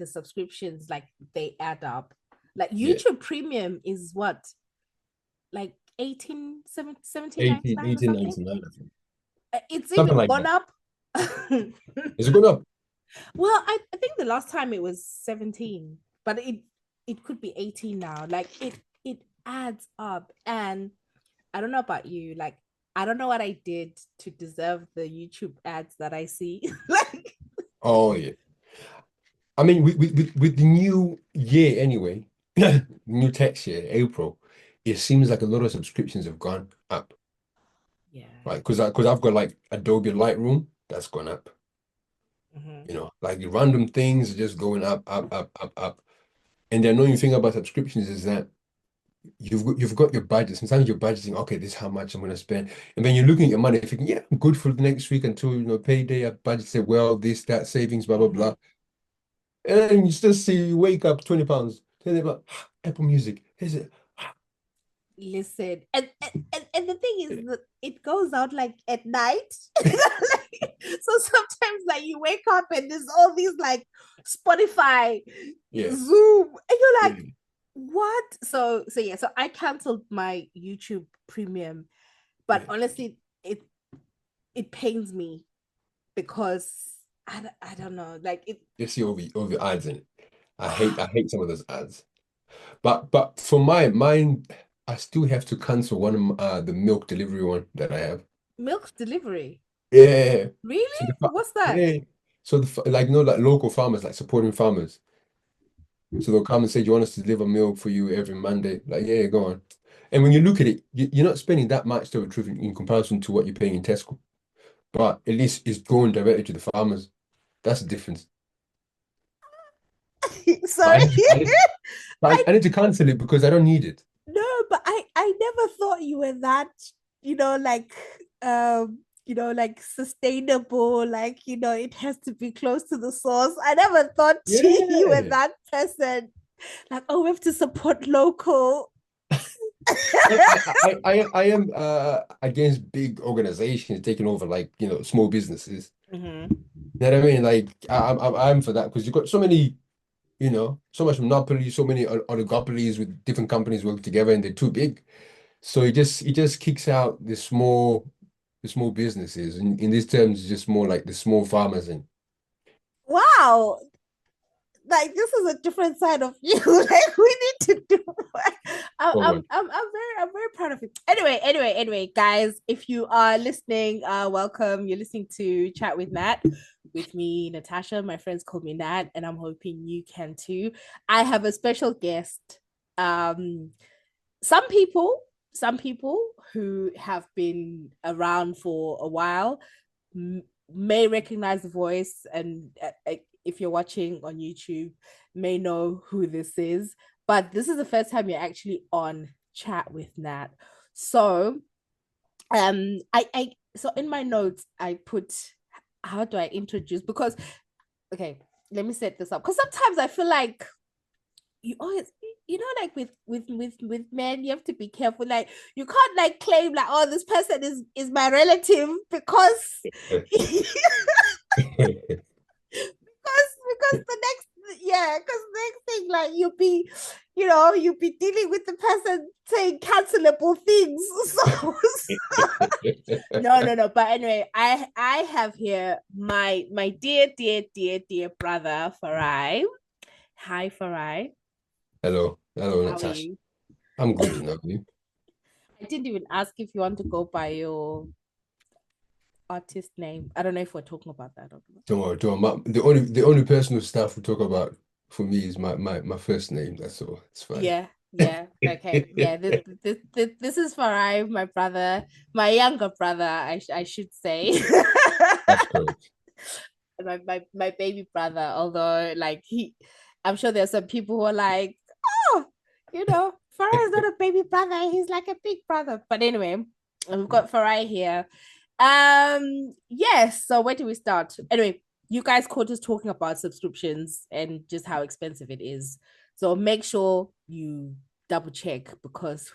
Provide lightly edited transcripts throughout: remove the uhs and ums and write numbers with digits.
the subscriptions, like they add up. Like Yeah. YouTube Premium is what, like 18, 17.99 or something. 18.99, I think. It's Something even like gone that. up. Is it going up? Well, I think the last time it was 17, but it could be 18 now. Like it adds up. And I don't know about you, like I don't know what I did to deserve the YouTube ads that I see. Like Oh yeah. I mean, with the new year anyway, new tax year, April, it seems like a lot of subscriptions have gone up. yeah. Right? Because I've got like Adobe Lightroom, that's gone up. Mhm. Like the random things are just going up, up, up, up, up. And the annoying thing about subscriptions is that you've got your budget. Sometimes you're budgeting, okay, this is how much I'm gonna spend. And then you're looking at your money thinking, yeah, I'm good for the next week until payday. I've budgeted well, this, that, savings, blah, blah, blah. Mhm. And then you just see you wake up £20. Then they're like, Apple Music. Is it? Listen, and the thing is that it goes out like at night. Like, so sometimes like you wake up and there's all these like Spotify, Yeah. Zoom, and you're like, Yeah. what? So yeah, so I canceled my YouTube Premium, but Yeah. honestly, it pains me because I don't know, like it. You see all the ads in it. I hate some of those ads. But for mine, I still have to cancel one of the milk delivery one that I have. Milk delivery. Yeah. So Really? What's that? yeah. So like like local farmers, like supporting farmers. So they'll come and say, "Do you want us to deliver milk for you every Monday?" Like, yeah, go on. And when you look at it, you're not spending that much to a truth in comparison to what you're paying in Tesco. But at least it's going directly to the farmers. That's the difference. But I Sorry. need to, I need, I but I need to cancel it because I don't need it. No, but I never thought you were that, like like sustainable, like it has to be close to the source. I never thought you were Yeah. that person. Like, oh, we have to support local. I am against big organizations taking over like small businesses. Mhm. You know what I mean? Like I'm for that because you've got so many, so much monopoly, so many oligopolies with different companies work together and they're too big. So it just kicks out the small businesses. In these terms, it's just more like the small farmers and Wow, like this is a different side of you. Like we need to do. forward. I'm very proud of you. Anyway, guys, if you are listening, welcome. You're listening to Chat with Nat with me, Natasha. My friends call me Nat, and I'm hoping you can too. I have a special guest. Um, some people, some people who have been around for a while may recognize the voice, and if you're watching on YouTube, may know who this is. But this is the first time you're actually on Chat with Nat. So, so in my notes I put, how do I introduce? Because okay, let me set this up. Because sometimes I feel like you always like with men you have to be careful, like you can't like claim like, oh, this person is my relative because because the next, yeah, because next thing like you'll be dealing with the person saying cancelable things. So no, but anyway, I have here my dear brother Farai. Hi Farai, Hello, how are Natasha. you? I'm good, you. I didn't even ask if you want to go by your artist name. I don't know if we're talking about that or not. Don't worry, don't worry. The only personal stuff we talk about for me is my first name. That's all. It's fine. Yeah. Okay. Yeah. This is Farai, my brother, my younger brother, I should say. That's correct. My baby brother, although like I'm sure there's some people who are like, oh, Farai is not a baby brother, he's like a big brother. But anyway, we've got Farai here. Yes, so where do we start? Anyway, you guys caught us talking about subscriptions and just how expensive it is. So make sure you double check because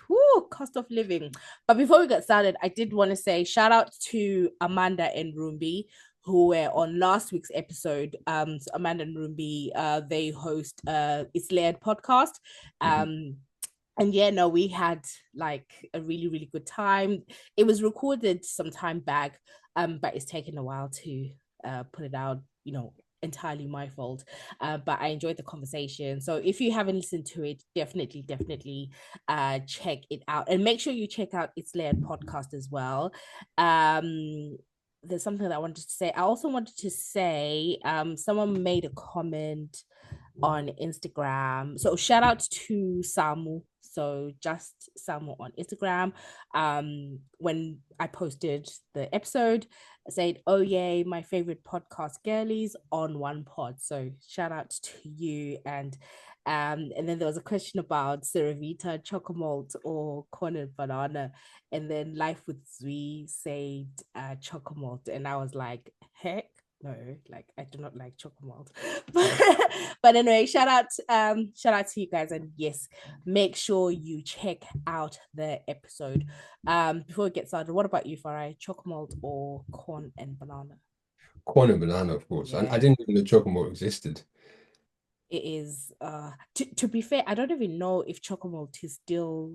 cost of living. But before we get started, I did want to say shout out to Amanda and Rumbi who were on last week's episode. So Amanda and Rumbi, they host It's Layered podcast. And yeah, no, we had like a really, really good time. It was recorded some time back, but it's taken a while to put it out, entirely my fault. But I enjoyed the conversation. So if you haven't listened to it, definitely check it out. And make sure you check out It's Layered podcast as well. There's something that I wanted to say. I also wanted to say, someone made a comment on Instagram. So shout out to Samu. So just Samu on Instagram. When I posted the episode, I said, "Oh yay, my favorite podcast girlies on one pod." So shout out to you. And then there was a question about Ceravita, Chocomalt, or corn and banana. And then Life with Zui said Chocomalt. And I was like, heck no, like I do not like chocolate. But anyway, shout out to you guys, and yes, make sure you check out the episode. Before we get started, what about you, Farai? Chocolate or corn and banana? Corn and banana, of course. I Yeah, didn't even know chocolate existed. it is. To be fair, I don't even know if chocolate is still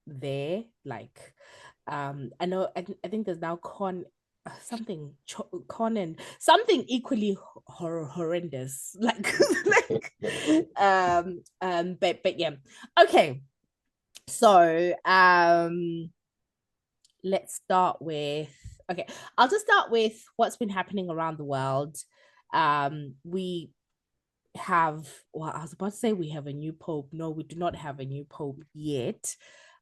there. Like, I know. I think there's now corn something con and something equally horrendous like but yeah, okay, so let's start with, okay, I'll just start with what's been happening around the world. We have, well, I was about to say we have a new pope. No, we do not have a new pope yet.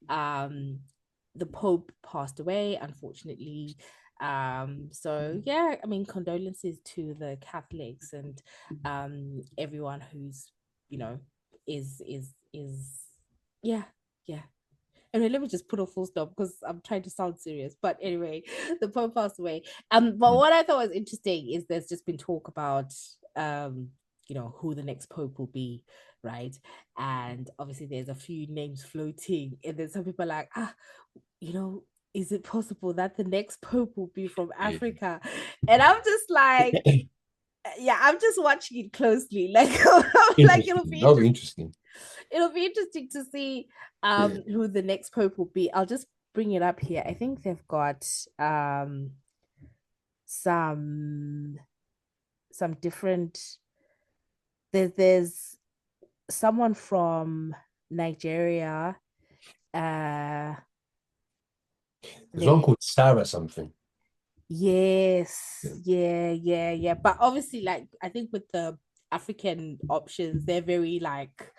The pope passed away, unfortunately. So yeah, I mean, condolences to the Catholics and everyone who's, you know, is yeah, yeah. I mean, let me just put a full stop because I'm trying to sound serious. But anyway, the Pope passed away. But what I thought was interesting is there's just been talk about who the next Pope will be, right? And obviously there's a few names floating, and then some people are like, is it possible that the next Pope will be from Africa? And I'm just like, yeah, I'm just watching it closely. Like, like That'll be interesting. It'll be interesting to see who the next pope will be. I'll just bring it up here. I think they've got some different, there's someone from Nigeria. There's one They called Sarah something. Yes, Yeah. yeah. But obviously, like, I think with the African options, they're very like,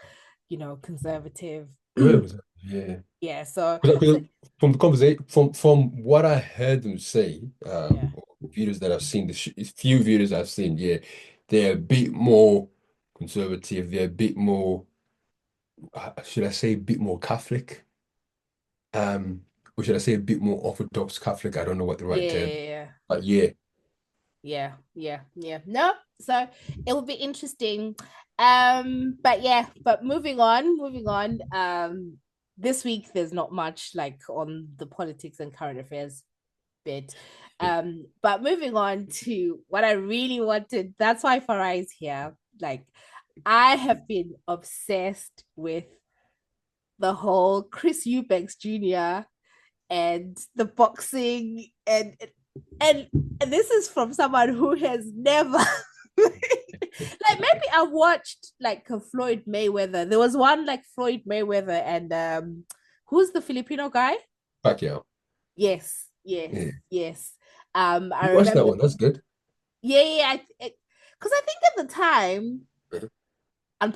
conservative. Yeah. Yeah, so, 'Cause from the conversation, from what I heard them say, yeah. videos that I've seen, the few videos I've seen, yeah, they're a bit more conservative. They're a bit more, should I say, a bit more Catholic? Or should I say a bit more Orthodox Catholic? I don't know what the right term, Yeah, but yeah, yeah. No, so it will be interesting. But yeah, but moving on. This week there's not much like on the politics and current affairs bit. But moving on to what I really wanted, that's why Farai is here. Like, I have been obsessed with the whole Chris Eubanks Jr. and the boxing and and this is from someone who has never like, maybe I watched like a Floyd Mayweather. There was one like Floyd Mayweather and who's the Filipino guy? Pacquiao. Yes, Yeah, yes. I you watched that remember. one. That's good. Yeah. Because I think at the time, and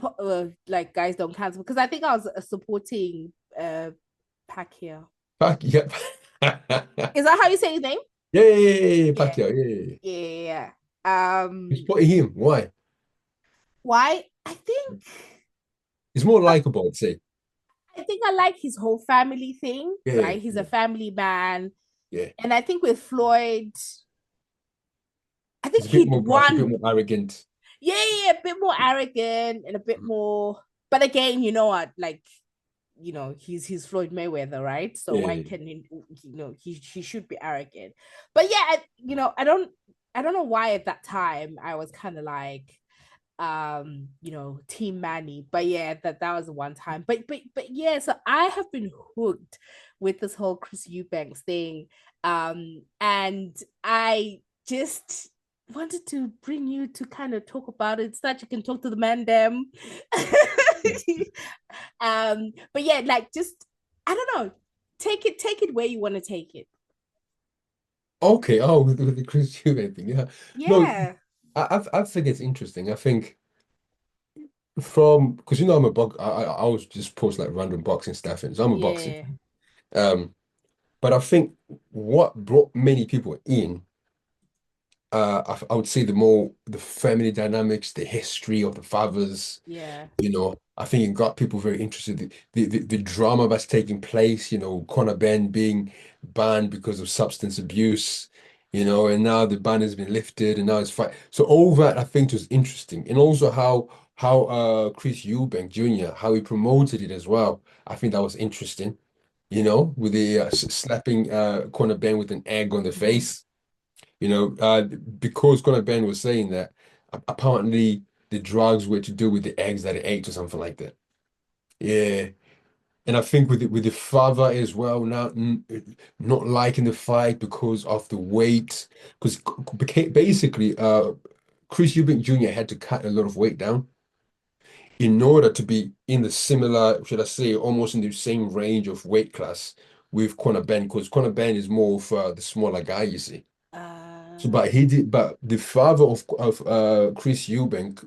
like, guys don't cancel, because I think I was supporting Pacquiao. Pacquiao. Is that how you say his name? Yeah, Yeah, Pacquiao. Yeah. yeah. You supporting him. Why? Why? I think He's more likable, I'd say. I like his whole family thing, Yeah, right? He's a yeah, family man. yeah. And I think with Floyd, I He's think a bit he'd more brash, a bit won. more arrogant. Yeah, a bit more arrogant and a bit more. But again, you know what? Like, he's Floyd Mayweather, right? So why Yeah. can he should be arrogant. But yeah, I don't. I don't know why at that time I was kind of like team Manny, but yeah, that was one time. But yeah, so I have been hooked with this whole Chris Eubanks thing, and I just wanted to bring you to kind of talk about it so that you can talk to the man them. But yeah, like, just, I don't know, take it where you want to take it. Okay, oh, with the Chris Eubank thing, yeah. No, Yeah, I think it's interesting. I think from because I'm a box, I always just post like random boxing stuff, and so I'm a boxing yeah, fan. But I think what brought many people in, I would say the family dynamics, the history of the fathers. yeah. I think it got people very interested. The drama that's taking place, Conor Benn being banned because of substance abuse, and now the ban has been lifted and now it's fight. So all that I think was interesting. And also how Chris Eubank Jr., how he promoted it as well. I think that was interesting, with the slapping Conor Benn with an egg on the Mm-hmm. face. Because Conor Ben was saying that apparently the drugs were to do with the eggs that he ate or something like that. Yeah. And I think with the father as well, now not liking the fight because of the weight, because basically Chris Eubank Jr. had to cut a lot of weight down in order to be in the similar, should I say, almost in the same range of weight class with Conor Ben, because Conor Ben is more of the smaller guy, you see. So, Uh, but the father of Chris Eubank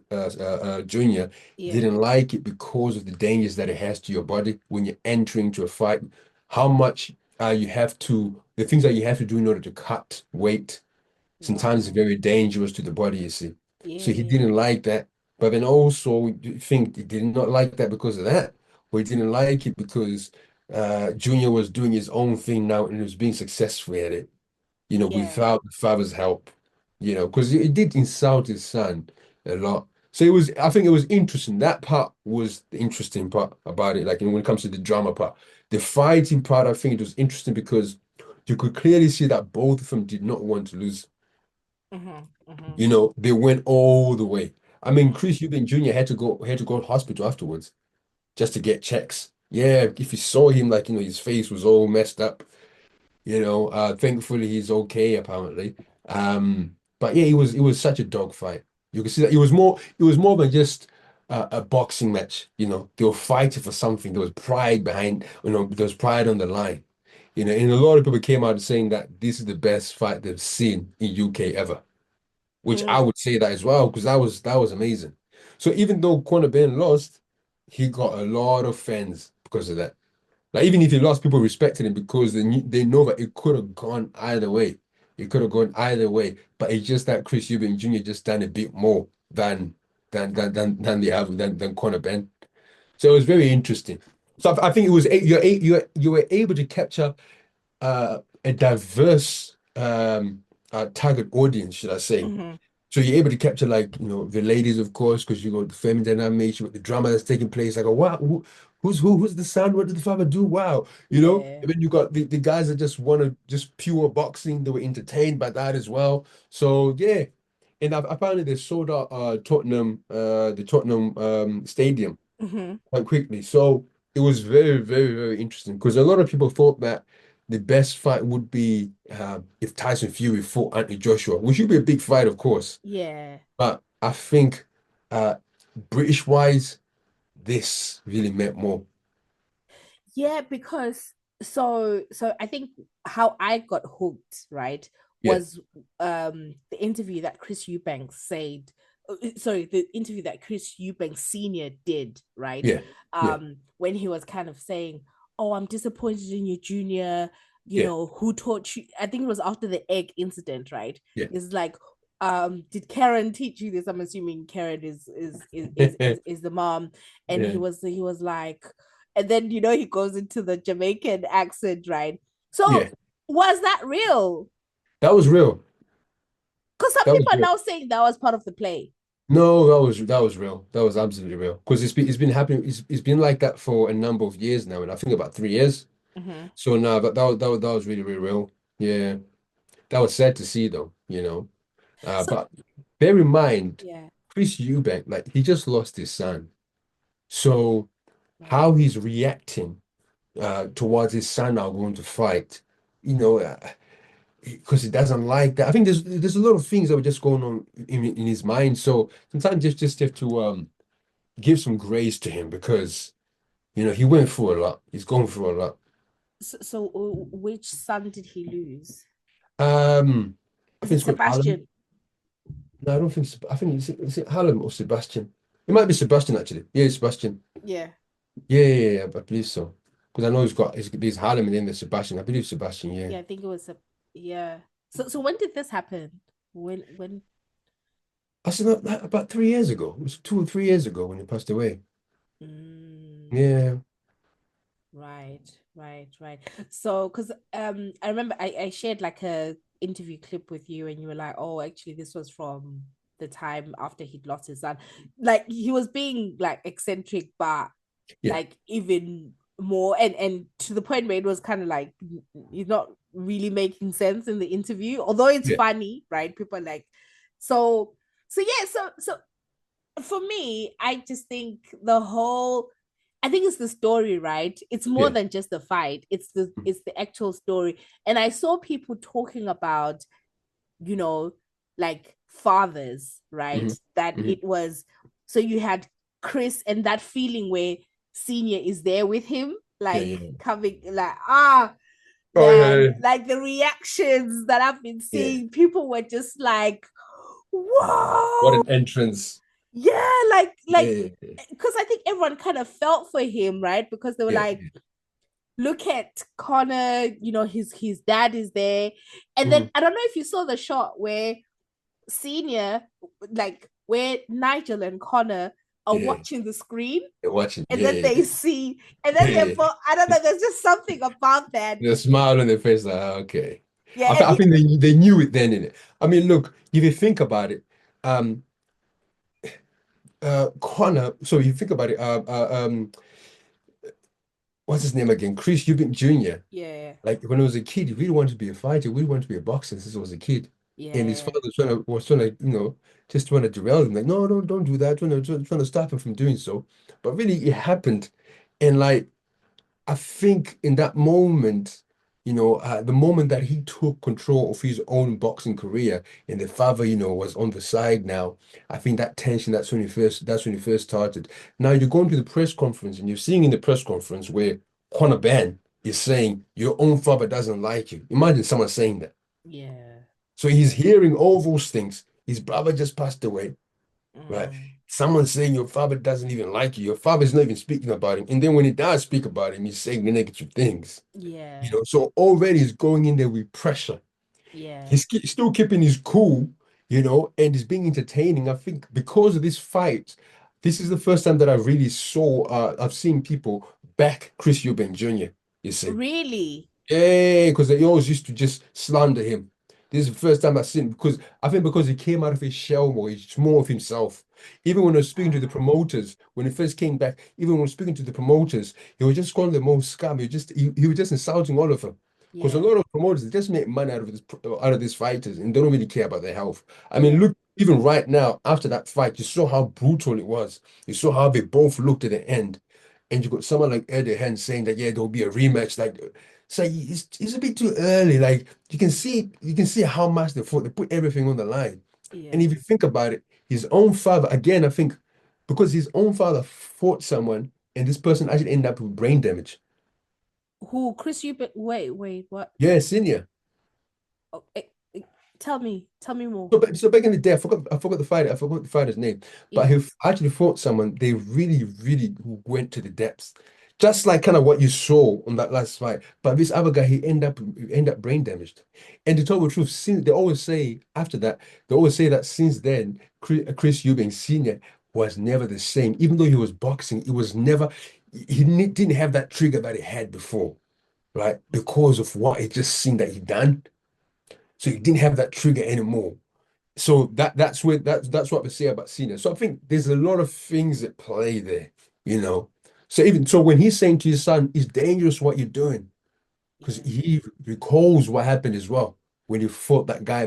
Jr. yeah. didn't like it because of the dangers that it has to your body when you're entering to a fight. How much the things that you have to do in order to cut weight. Sometimes it's Wow. very dangerous to the body, you see. Yeah, So he yeah. didn't like that. But then also, you think he did not like that because of that, or he didn't like it because Junior was doing his own thing now and he was being successful at it, Yeah. without the father's help, because it did insult his son a lot. So I think it was interesting. That part was the interesting part about it. Like, when it comes to the drama part, the fighting part, I think it was interesting because you could clearly see that both of them did not want to lose. Mm-hmm. Mm-hmm. They went all the way. I mean, Mm-hmm. Chris Eubank Jr. had to go to hospital afterwards just to get checks. Yeah, if you saw him, like, his face was all messed up. Thankfully he's okay apparently. But yeah, it was such a dogfight. You can see that it was more than just a boxing match. They were fighting for something. There was pride behind, there was pride on the line. And a lot of people came out saying that this is the best fight they've seen in UK ever, which I Mm. would say that as well because that was amazing. So even though Conor Ben lost, he got a lot of fans because of that. Like, even if he lost, people respected him because they know that it could have gone either way. It could have gone either way, but it's just that Chris Eubank Jr. just done a bit more than the other than Conor Ben. So it was very interesting. So I think it was you were able to capture a diverse target audience, should I say? Mm-hmm. So you're able to capture, like, the ladies, of course, because you got the feminine dynamics, you got the drama that's taking place. Like, oh, wow, who's the son? What did the father do? Wow, Yeah. And then you got the guys that just want to just pure boxing. They were entertained by that as well. So yeah, and apparently they sold out the Tottenham stadium Mm-hmm. quite quickly. So it was very, very, very interesting because a lot of people thought that the best fight would be if Tyson Fury fought Anthony Joshua, which would be a big fight, of course. Yeah. But I think British wise, this really meant more. Yeah, because so I think how I got hooked, right, Yeah, was the interview that Chris Eubanks said, sorry, the interview that Chris Eubanks Senior did, right? yeah, yeah, When he was kind of saying, "Oh, I'm disappointed in your junior, yeah, who taught you?" I think it was after the egg incident, right? yeah. It's like, did Karen teach you this? I'm assuming Karen is the mom. And Yeah, he was like, and then he goes into the Jamaican accent, right? So yeah. was that real? That was real. Because some That was people are real. now saying that was part of the play. No, that was real. That was absolutely real. Because it's been happening. It's been like that for a number of years now, and I think about 3 years. Mm-hmm. So no, that was really, really real. Yeah. That was sad to see though. So But bear in mind, yeah, Chris Eubank, like he just lost his son. So right. how he's reacting towards his son now going to fight, you know, because he doesn't like that. I think there's a lot of things that were just going on in his mind. So sometimes just have to give some grace to him because he went through a lot. He's gone through a lot. So, which son did he lose? Um, I Is think it it's called Hallam. Sebastian? No, I don't think. I think is it Hallam or Sebastian? It might be Sebastian actually. Yeah, it's Sebastian. Yeah. Yeah, I believe so. Because I know there's Hallam and then there's Sebastian. I believe Sebastian. Yeah. Yeah, I think it was a yeah. So when did this happen? When I said about 3 years ago. It was 2 or 3 years ago when he passed away. mm, Yeah, right, right. So because I remember I shared like a interview clip with you and you were like, oh, actually this was from the time after he'd lost his son. Like he was being like eccentric, but yeah, like even more and to the point where it was kind of like he's not really making sense in the interview, although it's yeah, funny, right? People are like so so yeah, so for me, I just think the whole I think it's the story, right? It's more yeah. than just the fight. Mm-hmm. It's the actual story. And I saw people talking about, you know, like fathers, right? That Hmm. it was so you had Chris and that feeling where senior is there with him, Yeah, like yeah. coming like Oh man, yeah, like the reactions that I've been yeah. seeing, people were just like, What whoa, an entrance. yeah, like Yeah, because I think everyone kind of felt for him, right? Because they were yeah, like, look at Connor, his dad is there. And then mm, I don't know if you saw the shot where senior, like where Nigel and Connor are yeah. watching the screen They're watching. and Yeah, then they yeah, see, and then they yeah. both, I don't know, there's just something about that. The smile on their face, like okay. Yeah, and I think they knew it then, innit? I mean, look, if you think about it, um, Connor. So you think about it, what's his name again? Chris Eubank Jr. yeah, Like when he was a kid, he really wanted to be a fighter. He really wanted to be a boxer since he was a kid. And his yeah, father was trying to, just trying to derail him. Like, no, don't do that. Trying to stop him from doing so. But really, it happened. And like, I think in that moment, the moment that he took control of his own boxing career, and the father, was on the side now. I think that tension. That's when he first started. Now you're going to the press conference, and you're seeing in the press conference where Conor Benn is saying your own father doesn't like you. Imagine someone saying that. yeah. So he's hearing all those things. His brother just passed away, right? Mm, Someone saying your father doesn't even like you. Your father's not even speaking about him. And then when he does speak about him, he's saying the negative things. yeah, So already he's going in there with pressure. yeah. He's still keeping his cool, and he's being entertaining. I think because of this fight, this is the first time that I really saw, I've seen people back Chris Eubank Jr., you see. Really? Yeah, because they always used to just slander him. This is the first time I've seen because I think because he came out of his shell more, he's more of himself. Even when I was speaking to the Ah, promoters, when he first came back, even when speaking to the promoters, he was just calling them all scum. He was just insulting all of them. Because a yeah, lot of promoters they just make money out of these fighters and they don't really care about their health. I mean, yeah, look, even right now, after that fight, you saw how brutal it was. You saw how they both looked at the end. And you got someone like Eddie Hearn saying that yeah, there'll be a rematch. Like so it's a bit too early. Like you can see how much they fought. They put everything on the line. And yeah. if you think about it, his own father, again, I think because his own father fought someone and this person actually ended up with brain damage. Who, Chris Eubank? Wait, what? Yeah, senior. Oh, tell me more. So back in the day, I forgot the fighter's name, but he Yeah. actually fought someone. They really, really went to the depths, just like kind of what you saw on that last fight. But this other guy, he ended up brain damaged. And to tell the truth, since they always say after that, they always say that since then, Chris Eubank Senior was never the same. Even though he was boxing, it was never. Didn't have that trigger that he had before, right? Because of what he just seen that he done. So he didn't have that trigger anymore. So that's what we say about Cena. So I think there's a lot of things at play there, you know. So even so when he's saying to his son, it's dangerous what you're doing, because Yeah. he recalls what happened as well when he fought that guy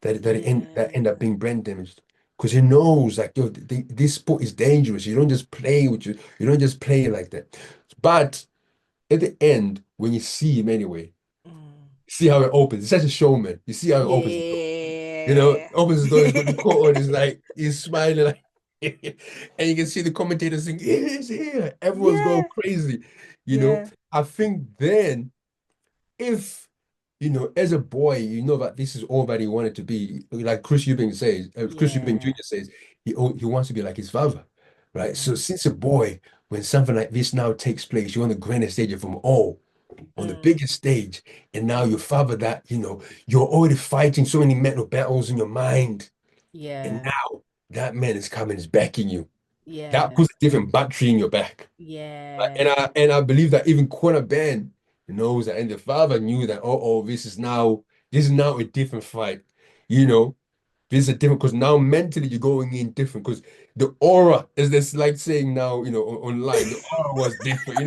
Yeah. that end up being brain damaged because he knows like yo, this sport is dangerous. You don't just play with you don't just play like that. But at the end, when you see him anyway, Mm. see how it opens. He's such a showman. You see how it opens the door. You know, Yeah. opens the door. He's got the coat on. He's like he's smiling like, and you can see the commentators saying, "He's here." Everyone's going Yeah. crazy. You know, Yeah. I think then if as a boy, you know that this is all that he wanted to be. Like Chris Eubanks Yeah. Jr. says, he wants to be like his father, right? So Mm. since a boy, when something like this now takes place, you're on the grandest stage from all, on the Mm. biggest stage, and now your father that, you're already fighting so many mental battles in your mind, and Yeah. now that man is coming, is backing you. That Yeah. puts a different battery in your back. And Yeah. I believe that even Corner Ben knows that, and the father knew that. Oh, this is now a different fight. You know, this is a different because now mentally you're going in different because the aura is this like saying now online the aura was different.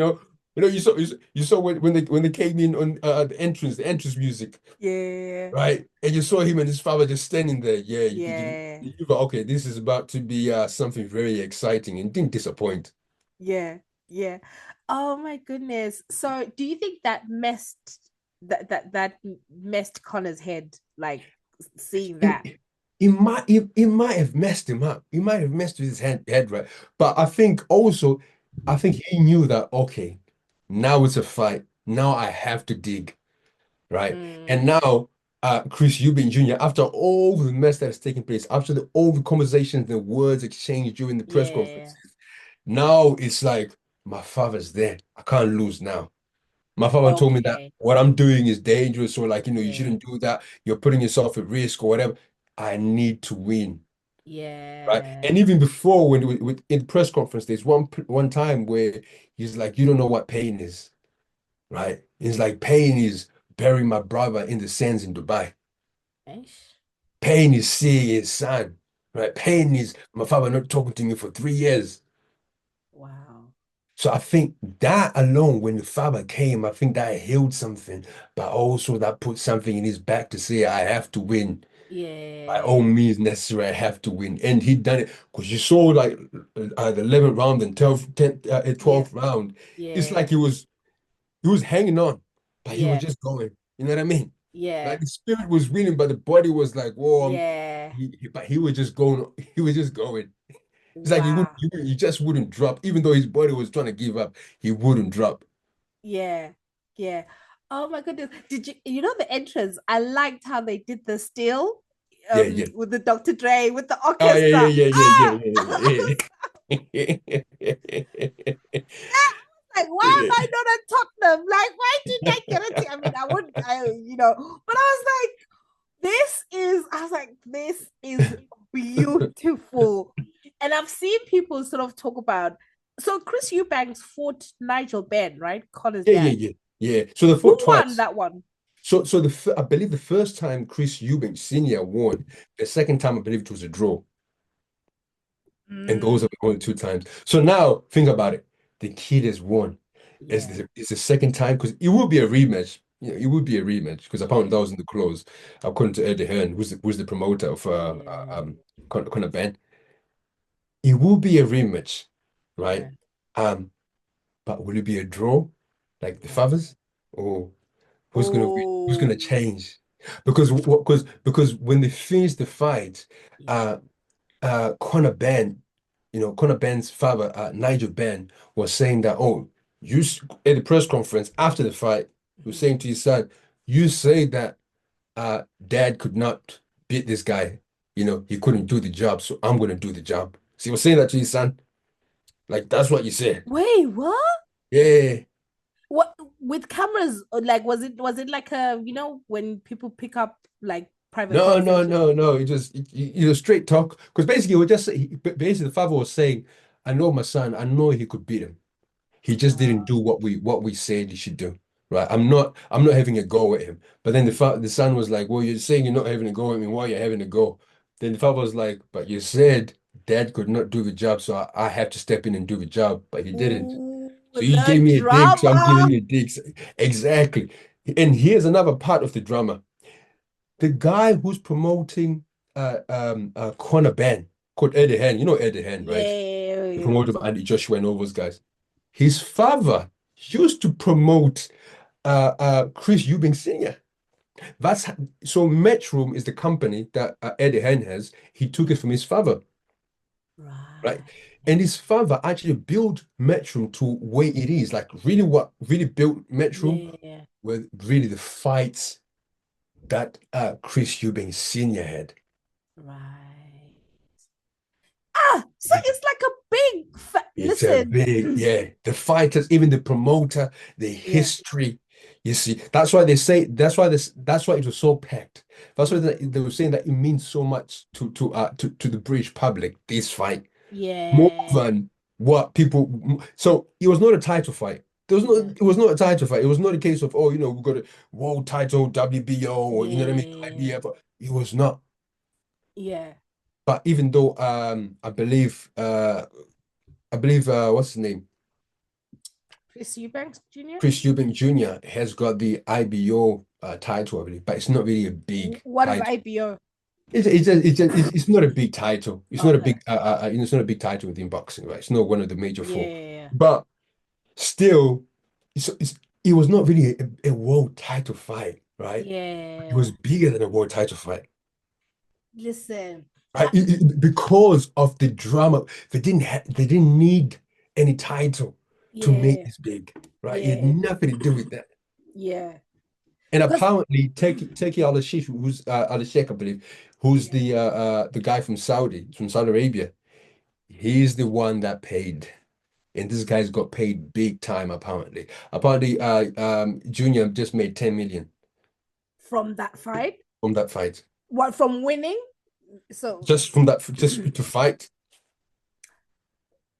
You saw when they came in on the entrance music, Yeah. right? And you saw him and his father just standing there. Yeah, Yeah. you thought, okay, this is about to be something very exciting, and didn't disappoint. Yeah. Yeah. Oh my goodness. So do you think that messed Connor's head, like seeing that? It might have messed him up. He might have messed with his head, right? But I think he knew that, okay, now it's a fight. Now I have to dig, right? Mm. And now, Chris Eubanks Jr., after all the mess that has taken place, after all the conversations, the words exchanged during the press Yeah. conferences, now it's like, my father's there. I can't lose now. My father told me that Okay. what I'm doing is dangerous, or like, you Yeah. shouldn't do that. You're putting yourself at risk or whatever. I need to win, right? Yeah. And even before, when in the press conference, there's one time where he's like, "You don't know what pain is, right?" He's like, "Pain is burying my brother in the sands in Dubai. Ish. Pain is seeing his son, right? Pain is my father not talking to me for 3 years." Wow. So I think that alone, when the father came, I think that healed something, but also that put something in his back to say, I have to win. By all Yeah. means necessary, I have to win. And he done it because you saw like the 11th round and 12th Yeah. round. It's like Yeah. he was hanging on, but he was Yeah. just going. You know what I mean? Like Yeah. the spirit was winning, but the body was like, whoa, Yeah. but he was just going. He was just going. It's like Wow. he just wouldn't drop, even though his body was trying to give up. He wouldn't drop. Yeah. Yeah. Oh my goodness. Did you know the entrance? I liked how they did the still Yeah, yeah. with the Dr. Dre with the Oh, yeah, yeah, orchestra. yeah, yeah, yeah, Ah, yeah, yeah, yeah. like, why am Yeah. I not at Tottenham? Like, why did they get it? I mean, I wouldn't, but I was like, this is beautiful. And I've seen people sort of talk about, so Chris Eubanks fought Nigel Benn, right? Connor's Yeah, yeah, dad. yeah, yeah. So they Who fought won twice. that one? So I believe the first time Chris Eubanks Senior won. The second time I believe it was a draw, and those Mm, are the only two times. So now think about it. The kid has won. yeah, It's the second time because it will be a rematch. It would be a rematch because apparently that yeah, was in the clause. According to Eddie Hearn, who's the promoter of yeah, Conor Ben, it will be a rematch, yeah. right? Um, but will it be a draw, like the Mm. fathers, or who's gonna win? Who's Oh, gonna change? Because when they finished the fight, yeah. uh, Conor Ben, Conor Ben's father, Nigel Ben, was saying that, oh, at the press conference after the fight, he was Mhm. saying to his son, you say that dad could not beat this guy. He couldn't do the job, so I'm gonna do the job. So he was saying that to his son. Like that's what you said. Wait, what? Yeah. What with cameras? Like, was it like when people pick up like private No, no, conversations? no, no. Straight talk. Because basically, basically the father was saying, I know my son, I know he could beat him. He just didn't Uh, do what we said he should do. Right. I'm not having a go at him. But then the son was like, well, you're saying you're not having a go at me. Why are you having a go? Then the father was like, but you said dad could not do the job, so I have to step in and do the job, but he didn't. ooh, So he the gave me a dig, so I'm drama. giving you a dig. Exactly. And here's another part of the drama. the guy who's promoting Conor Benn, called Eddie Hearn. You know Eddie Hearn, right? The Yeah. promoter of Andy Joshua and all those guys. His father used to promote Chris Eubanks Sr. That's so Metro is the company that Eddie Hearn has. He took it from his father, right? Right. And his father actually built Metro to where it is. Like really, what really built Metro Yeah. were really the fights that Chris Eubanks Sr. had. Right. Ah, so it's like a big It's a listen. big, yeah. The fighters, even the promoter, the Yeah. history. You see, that's why they say that's why it was so packed. That's why they were saying that it means so much to the British public, this fight. More Yeah. than what people so it was not a title fight. Yeah. It was not a title fight. It was not a case of, oh, we've got a world title, WBO, or you know what I mean, Yeah. IBF. It was not. Yeah. But even though I believe what's his name? Chris Eubanks Jr. Chris Eubank Jr. has got the IBO title, I believe, but it's not really a big What is title. IBO? It's not a big title. It's not a Okay. big it's not a big title within boxing, right? It's not one of the major four. Yeah. But still, it was not really a world title fight, right? It was Yeah. bigger than a world title fight, Listen. right? Because of the drama, they didn't need any title to make Yeah. this big, right? It had Yeah. nothing to do with that. Yeah. And Because apparently, Turkey Al-Sheikh, who's Al-Sheikh, I believe, who's yeah. the guy from Saudi Arabia, he's the one that paid. And this guy's got paid big time, apparently. Apparently, Junior just made 10 million From that fight. from that fight. What from winning? So Just from that, just to fight.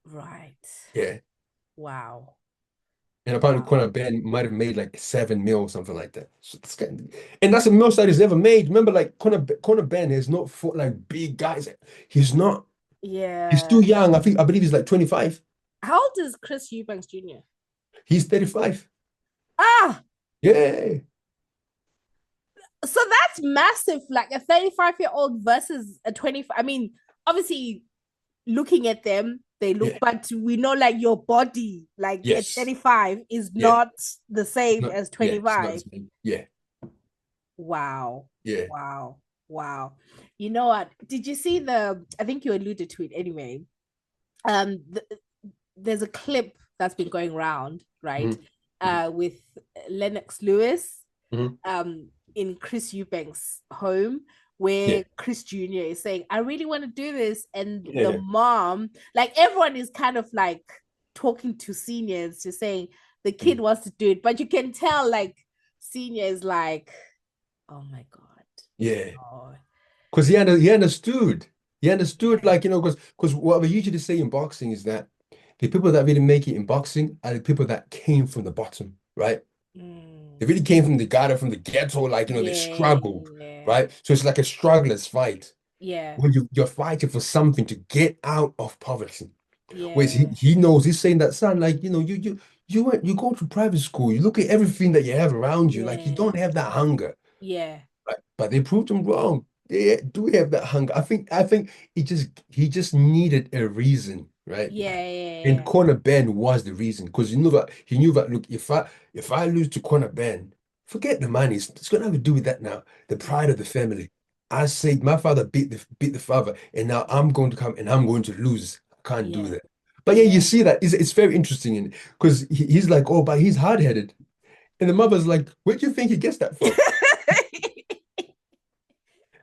right. Yeah. Wow. And apparently, Wow. Conor Ben might have made like 7 mil or something like that. So and that's the most that he's ever made. Remember, like Conor Ben has not fought like big guys. He's not. He's too Yeah. young. I believe he's like 25. How old is Chris Eubanks Jr.? He's 35. Ah, Yeah. so that's massive. Like a 35-year-old versus a 25. I mean, obviously, looking at them, they look, Yeah. but we know like your body, like at Yes. 35, is Yeah. not the same Not, as yeah. It's not the 25. same. Yeah. Wow. Yeah. Wow. Wow. You know what? Did you see I think you alluded to it anyway. Um, th- there's a clip that's been going around, right? Mhm. Mhm. With Lennox Lewis, Mhm. in Chris Eubanks' home, where Yeah. Chris Jr. is saying, I really want to do this. And the Yeah. mom, like everyone is kind of like talking to seniors to saying the kid Mhm. wants to do it. But you can tell like senior is like, oh my God. Yeah. Oh, Because he understood. He understood, yeah. like, because what we usually say in boxing is that the people that really make it in boxing are the people that came from the bottom, right? They Mm. really came from the gutter, from the ghetto, like, they struggled, Yeah. right? So it's like a struggler's fight Yeah. when you're fighting for something to get out of poverty. Whereas he, Yeah. he knows he's saying that, son, like, you go to private school, you look at everything that you have around you, like you Yeah. don't have that hunger. Yeah. Right? But they proved him wrong. They do have that hunger. I think he just needed a reason, right? Yeah. Yeah. And Yeah. corner Ben was the reason because he knew that look, if I lose to corner Ben, forget the money. It's gonna have to do with that now. The pride of the family. I said my father beat the father, and now I'm going to come and I'm going to lose. I can't do Yeah. that. But yeah, you Yeah. see that it's very interesting in because he's like, oh, but he's hard-headed. And the mother's like, where do you think he gets that from? Right?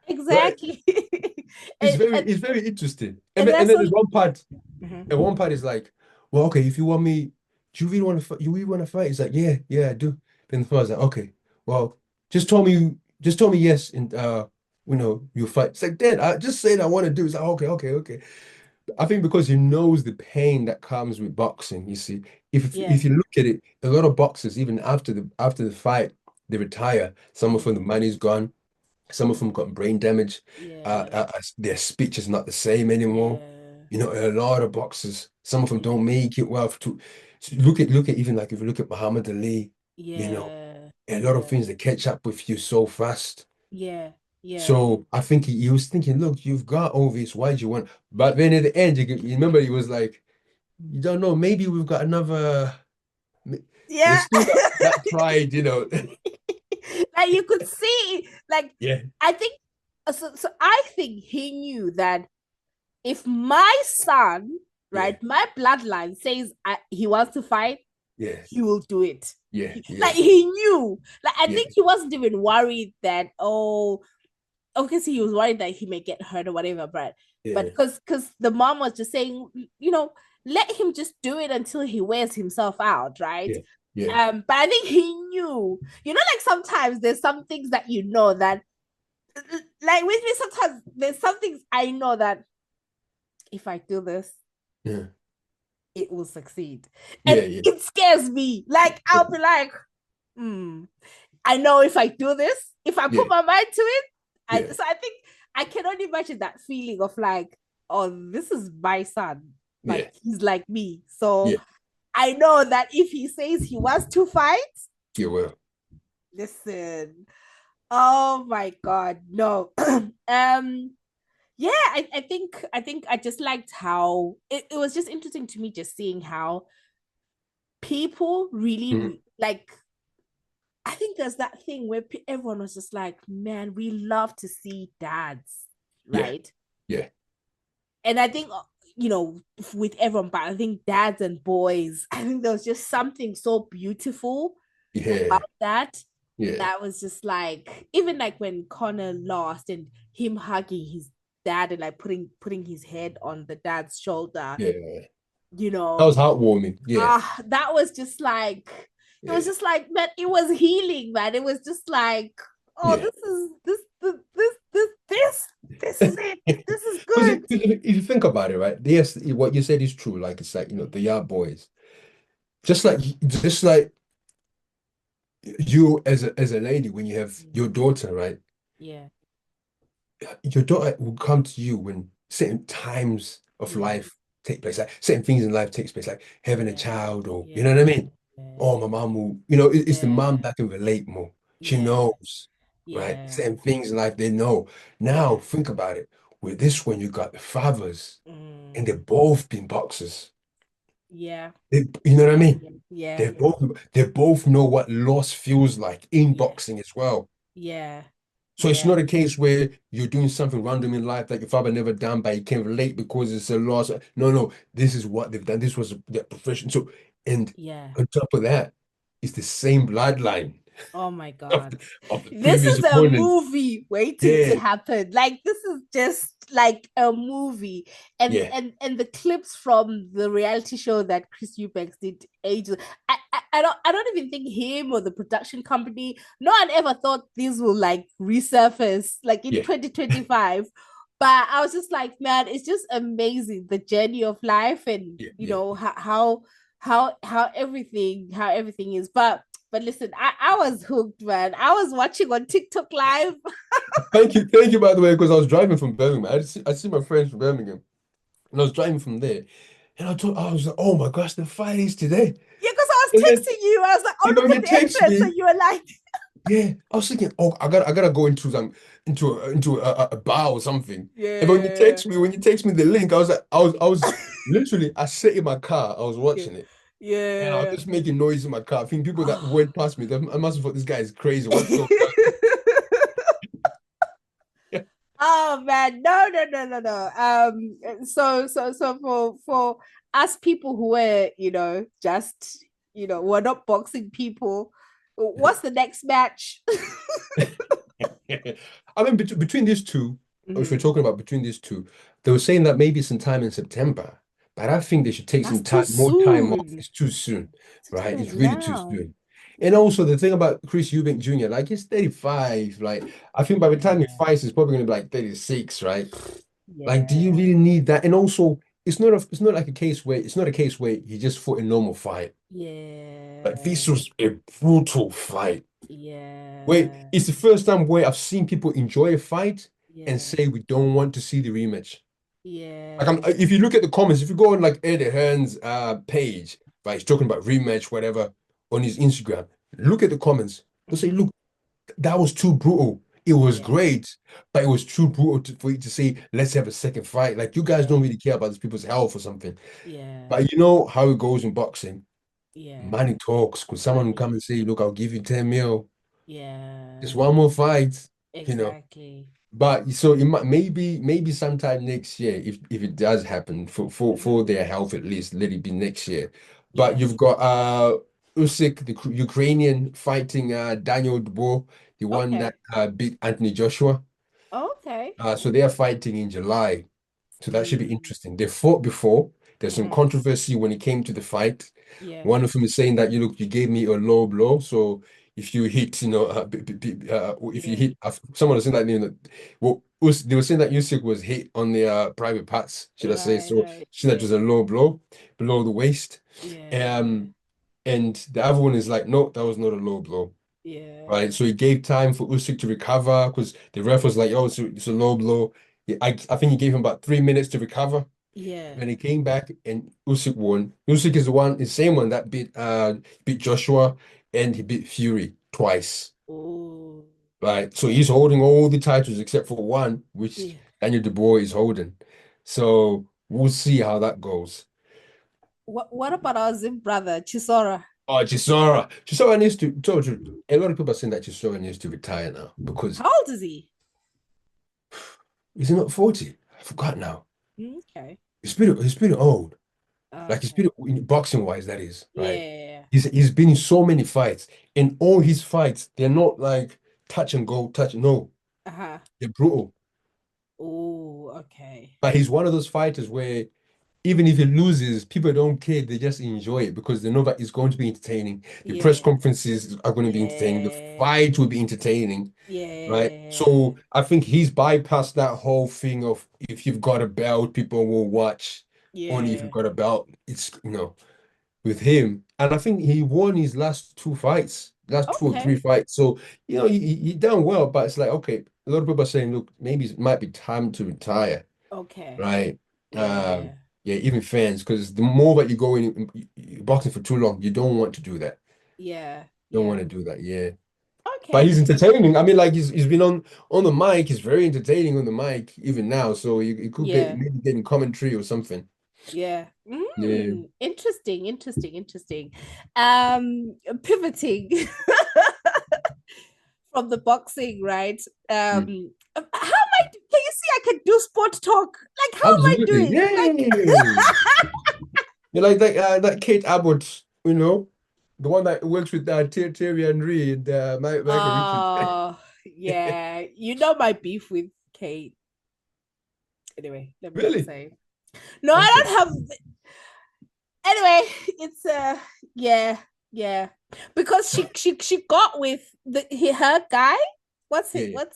Exactly. It's and, very and it's very interesting. And and then, and that's then a there's one part, and Mhm. one part is like, well, okay, if you want me, do you really want to fight? You really want to fight? He's like, yeah, yeah, I do. Then the father's like, okay, well, just tell me yes, and you fight. It's like, Dad, I just said I want to do. It's like, okay, okay, okay. I think because he knows the pain that comes with boxing, you see, Yeah. if you look at it, a lot of boxers, even after the fight, they retire. Some of them, the Yeah. money's gone. Some of them got brain damage. Yeah. Their speech is not the same anymore. Yeah. A lot of boxers, some of them don't Yeah. make it well. So look at even like if you look at Muhammad Ali, you know, Yeah. a lot of Yeah. things that catch up with you so fast. Yeah. Yeah. So I think he was thinking, look, you've got all this. Why do you want? But then at the end, you remember he was like, you don't know, maybe we've got another. Yeah. There's still that pride, you know. Like you could see, like Yeah, I think so I think he knew that if my son, yeah, right, my bloodline says he wants to fight, yeah, he will do it. yeah, Like yeah, he knew. Like I yeah, think he wasn't even worried that, oh, obviously he was worried that he may get hurt or whatever, but yeah, because the mom was just saying, you know, let him just do it until he wears himself out, right? yeah, yeah, But I think he knew, you know, like sometimes there's some things that you know that, like with me, sometimes there's some things I know that if I do this, yeah, it will succeed. yeah, And yeah, it scares me. Like I'll be like, hmm, I know if I do this, if I yeah, put my mind to it, yeah, so I think I cannot imagine that feeling of like, oh, this is my son. Like yeah, he's like me. So yeah, I know that if he says he wants to fight, yeah, well, listen. Oh my god, no. Yeah, I think I just liked how it was just interesting to me just seeing how people mhm, really like. I think there's that thing where everyone was just like, man, we love to see dads, yeah, right? yeah, And I think, you know, with everyone, but I think dads and boys, I think there was just something so beautiful yeah, about that. yeah, That was just like, even like when Connor lost and him hugging his dad and like putting his head on the dad's shoulder, yeah. you That know, was heartwarming. Yeah, that was just like, it was yeah, just like, man, it was healing, man. It was just like, oh, yeah. this is this is it. This is Because good. if you think about it, right? Yes, what you said is true. Like it's like, the Yard Boys. Just like you as a lady, when you have your daughter, right? Yeah, Your daughter will come to you when certain times of yeah, life take place, like certain things in life takes place, like having a yeah, child, or you know what I yeah, mean? Oh, my mom will, it's the mom yeah, that can relate more. She yeah, knows, right? yeah, Certain things in life they know. Now yeah, think about it. With this one, you got the fathers, and mm, they've both been boxers. yeah, You know what I yeah, mean? yeah, They both know what loss feels like in yeah, boxing as well. yeah, So it's yeah, not a case where you're doing something random in life that your father never done, but you can relate because it's a loss. No, no, this is what they've done. This was their profession. So, and yeah. on top of that, it's the same bloodline Oh my of God. the This previous is a opponent. movie waiting to Yeah, happen. Like this is just like a movie. And yeah, and the clips from the reality show that Chris Eubanks did ages. I don't even think him or the production company, no one ever thought these will like resurface like in yeah, 2025. But I was just like, man, it's just amazing the journey of life and yeah, you yeah. know how everything is. But listen, I was hooked, man. I was watching on TikTok live. Thank you, by the way, because I was driving from Birmingham. I see my friends from Birmingham, and I was driving from there, and I was like, oh my gosh, the fight is today. Yeah, because I was And then, texting you. I was like, oh, when look you at the text entrance. me, And you were like, yeah, I was thinking, oh, I gotta go into a bar or something. And yeah, when you text me the link, I was literally, I sat in my car, I was yeah, watching it, and I was yeah. just making noise in my car. I think people that went past me, I must have thought this guy is crazy. What's going on? Oh man, no, no, no, no, no. So for us people who were, just we're not boxing people. What's the next match? I mean, between these two, if we're Mhm. talking about between these two, they were saying that maybe sometime in September, but I think they should take That's some too time, more time off. soon. It's too soon, To right? do It's it really too now. soon. And also the thing about Chris Eubank Jr., like he's 35. Like I think by the time he Yeah, fights, he's probably gonna be like 36, right? Like, do you yeah, really need that? And also, it's not a case where he just fought a normal fight. Like yeah, this was a brutal fight. Wait, yeah, it's the first time where I've seen people enjoy a fight and yeah, say we don't want to see the rematch. Like, yeah. if you look at the comments, if you go on like Eddie Hearn's page, right, he's talking about rematch, whatever, on his Instagram. Look at the comments. They'll say, Mhm. look, that was too brutal. It was Yeah. great, but it was too brutal for you to say, let's have a second fight. Like you guys don't Yeah. really care about these people's health or something. Yeah. But you know how it goes in boxing. Yeah. Money talks. Could someone come Money. and say, look, I'll give you 10 mil, just Yeah. one more fight, you know? Exactly. But so it might maybe sometime next year, if it does happen for Hmm. their health at least, let it be next year. But Yeah. you've got Usyk, the Ukrainian, fighting Daniel Dubois, the one that Okay. beat Anthony Joshua. Okay. So they are fighting in July. So that should be Mm. interesting. They fought before. There's some Hmm. controversy when it came to the fight. Yeah. One of them is saying that you gave me a low blow. So if you hit, if you Yeah. hit, someone was saying that, well, they were saying that Usyk was hit on the private parts, should I say? Right. So Right. she said that Yeah. was a low blow below the waist. Yeah. Um, and the other one is like, no, that was not a low blow. Yeah. Right, so he gave time for Usyk to recover because the ref was like, "Oh, it's a low blow." I think he gave him about 3 minutes to recover. Yeah. When he came back and Usyk won. Usyk is the same one that beat Joshua and he beat Fury twice. Oh. Right, so he's holding all the titles except for one, which Yeah. Daniel Dubois is holding. So we'll see how that goes. What about our Zim brother, Chisora? Oh, Chisora needs to. Told you, a lot of people are saying that Chisora needs to retire now because How old is he? he's not 40. I forgot now. Okay. He's pretty old. Like he's Okay. pretty boxing wise, that is, right? Yeah. He's been in so many fights. And all his fights, they're not like touch and go, touch. No, Uh-huh. they're brutal. Oh, okay. But he's one of those fighters where even if he loses, people don't care. They just enjoy it because they know that it's going to be entertaining. The press Yeah. conferences are going to be entertaining. The Yeah. fight will be entertaining, right? Yeah. So I think he's bypassed that whole thing of if you've got a belt, people will watch. Only if you've Yeah. got a belt. With him. And I think he won his last two fights, last two or three Okay. fights. So, he done well, but it's like, okay, a lot of people are saying, look, maybe it might be time to retire, Okay. right? Yeah. Yeah, even fans, because the more that you go in boxing for too long, you don't want to do that. Yeah. Don't want Yeah. to do that, yeah. But Okay. he's entertaining. I mean, like he's been on the mic. He's very entertaining on the mic even now. So he could get Yeah. maybe getting commentary or something. Yeah. Yeah. Interesting, interesting, interesting. Pivoting from the boxing, right? Mm. How am I? Can you see? I can do sport talk. Like, how am I Absolutely. doing? Like, Yay. You like that Kate Abbott, the one that works with Thierry Henry and Michael Richards. yeah. You know my beef with Kate. Anyway, let me not Really? say. No, I Okay. don't have. Anyway, it's yeah, yeah, because she got with her guy. Yeah, yeah. What's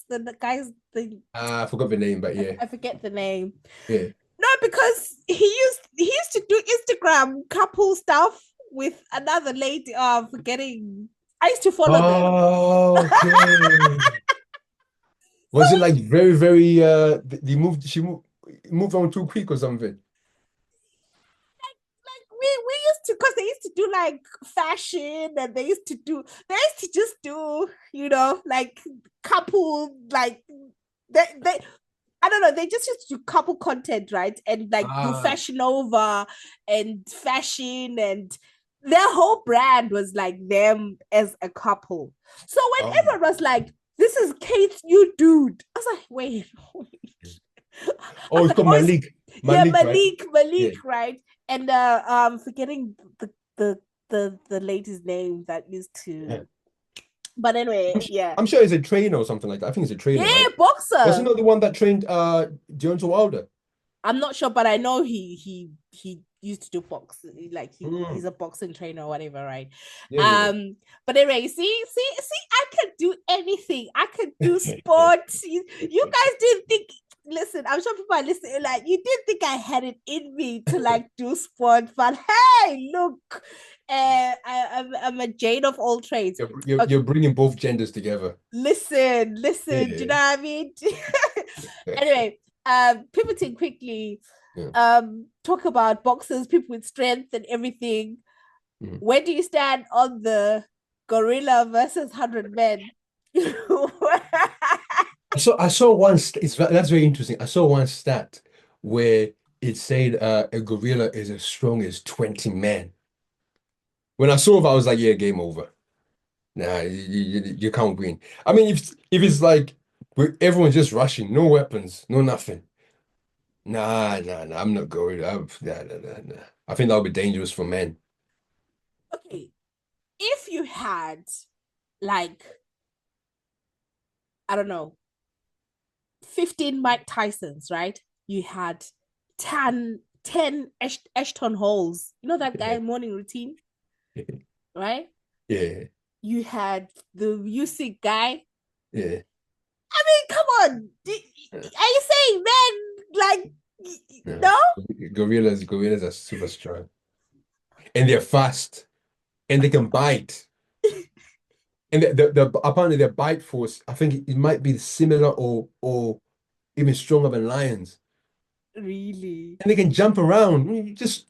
the guy's the I forgot the name, but yeah, I forget the name. yeah. No, because he used to do Instagram couple stuff with another lady. Oh, I'm forgetting. I used to follow them. Okay. Was it like very, very she moved on too quick or something? We used to, because they used to do like fashion, and they used to just do, like couple, like they I don't know, they just used to do couple content, right? And like do Ah, fashion over and fashion, and their whole brand was like them as a couple. So when oh, everyone was like, this is Kate's new dude, I was like, wait. I oh, was it's like, called oh, it's, Malik. yeah, Malik, right? Yeah. Malik, right? And forgetting the the lady's name that used Yeah. to, but anyway, yeah. I'm sure it's a trainer or something like that. I think it's a trainer, Yeah, right? Was he boxer. not the one that trained Deontay Wilder? I'm not sure, but I know he used to do boxing, like he's Mm, a boxing trainer or whatever, right? yeah, yeah, But anyway, see, I can do anything. I can do sports. You guys didn't think. Listen, I'm sure people are listening. Like, you didn't think I had it in me to like do sport, but hey, look, I'm a Jane of all trades. Okay, you're bringing both genders together. listen. Do you Yeah. know what I mean? Anyway, pivoting quickly, Yeah. talk about boxers, people with strength and everything. Mhm. Where do you stand on the gorilla versus 100 men? I saw one. That's very interesting. I saw one stat where it said a gorilla is as strong as 20 men. When I saw it, I was like, yeah, game over. Nah, you can't win. I mean, if it's like everyone's just rushing, no weapons, no nothing. Nah, I'm not going. Nah. I think that would be dangerous for men. Okay, if you had like I don't know 15 Mike Tysons, right? You had 10 Ashton Halls. You know that Yeah, guy morning routine, right? yeah, You had the music guy. yeah. I mean, come on. Are you saying men like No. no? Gorillas are super strong. And they're fast. And they can bite. And apparently their bite force, I think it might be similar or even stronger than lions. Really? And they can jump around. They just